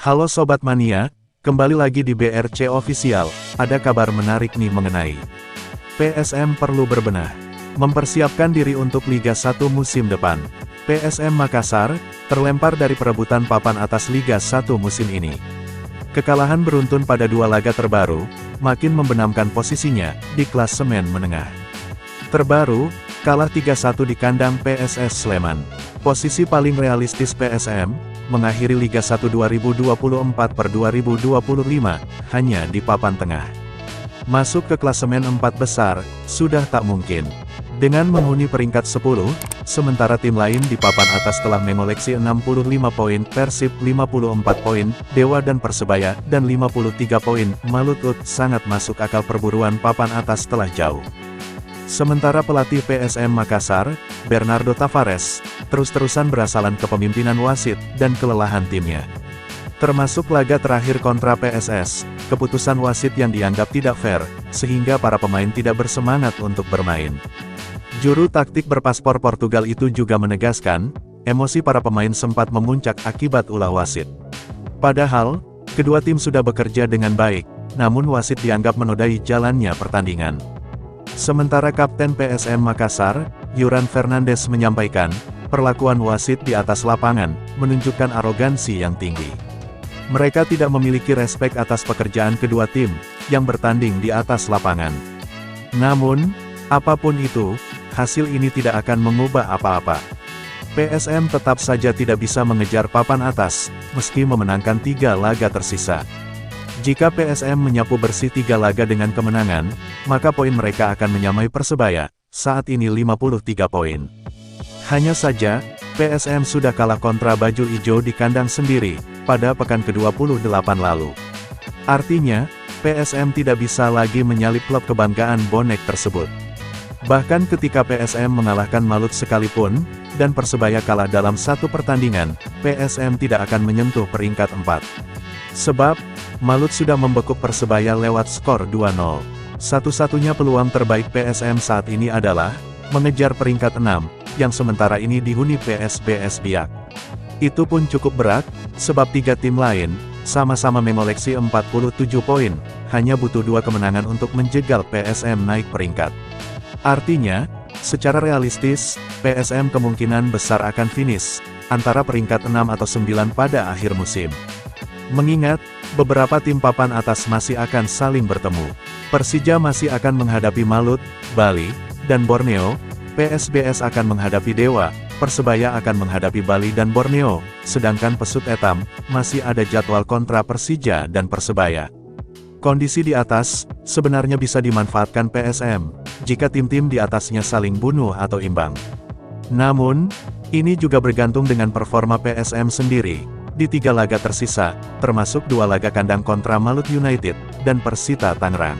Halo Sobat Mania, kembali lagi di BRC Official. Ada kabar menarik nih mengenai PSM perlu berbenah, mempersiapkan diri untuk Liga 1 musim depan. PSM Makassar, terlempar dari perebutan papan atas Liga 1 musim ini. Kekalahan beruntun pada dua laga terbaru, makin membenamkan posisinya di klasemen menengah. Terbaru, kalah 3-1 di kandang PSS Sleman. Posisi paling realistis PSM, mengakhiri Liga 1 2024/2025, hanya di papan tengah. Masuk ke klasemen 4 besar, sudah tak mungkin. Dengan menghuni peringkat 10, sementara tim lain di papan atas telah mengoleksi 65 poin, Persib 54 poin, Dewa dan Persebaya, dan 53 poin, Malucut sangat masuk akal perburuan papan atas telah jauh. Sementara pelatih PSM Makassar, Bernardo Tavares, terus-terusan berasalan kepemimpinan wasit dan kelelahan timnya. Termasuk laga terakhir kontra PSS, keputusan wasit yang dianggap tidak fair, sehingga para pemain tidak bersemangat untuk bermain. Juru taktik berpaspor Portugal itu juga menegaskan, emosi para pemain sempat memuncak akibat ulah wasit. Padahal, kedua tim sudah bekerja dengan baik, namun wasit dianggap menodai jalannya pertandingan. Sementara Kapten PSM Makassar, Yuran Fernandes menyampaikan, perlakuan wasit di atas lapangan, menunjukkan arogansi yang tinggi. Mereka tidak memiliki respek atas pekerjaan kedua tim, yang bertanding di atas lapangan. Namun, apapun itu, hasil ini tidak akan mengubah apa-apa. PSM tetap saja tidak bisa mengejar papan atas, meski memenangkan 3 laga tersisa. Jika PSM menyapu bersih 3 laga dengan kemenangan, maka poin mereka akan menyamai Persebaya, saat ini 53 poin. Hanya saja, PSM sudah kalah kontra Bajul Ijo di kandang sendiri, pada pekan ke-28 lalu. Artinya, PSM tidak bisa lagi menyalip klub kebanggaan bonek tersebut. Bahkan ketika PSM mengalahkan Malut sekalipun, dan Persebaya kalah dalam satu pertandingan, PSM tidak akan menyentuh peringkat 4. Sebab, Malut sudah membekuk Persebaya lewat skor 2-0. Satu-satunya peluang terbaik PSM saat ini adalah mengejar peringkat 6, yang sementara ini dihuni PSBS Biak. Itu pun cukup berat, sebab 3 tim lain, sama-sama mengoleksi 47 poin, hanya butuh 2 kemenangan untuk menjegal PSM naik peringkat. Artinya, secara realistis, PSM kemungkinan besar akan finish, antara peringkat 6 atau 9 pada akhir musim. Mengingat, beberapa tim papan atas masih akan saling bertemu. Persija masih akan menghadapi Malut, Bali, dan Borneo, PSBS akan menghadapi Dewa, Persebaya akan menghadapi Bali dan Borneo, sedangkan Pesut Etam, masih ada jadwal kontra Persija dan Persebaya. Kondisi di atas, sebenarnya bisa dimanfaatkan PSM, jika tim-tim di atasnya saling bunuh atau imbang. Namun, ini juga bergantung dengan performa PSM sendiri. Di 3 laga tersisa, termasuk 2 laga kandang kontra Malut United, dan Persita Tangerang.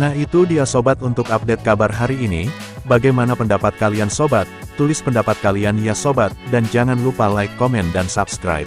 Nah itu dia sobat untuk update kabar hari ini, bagaimana pendapat kalian sobat? Tulis pendapat kalian ya sobat, dan jangan lupa like, komen dan subscribe.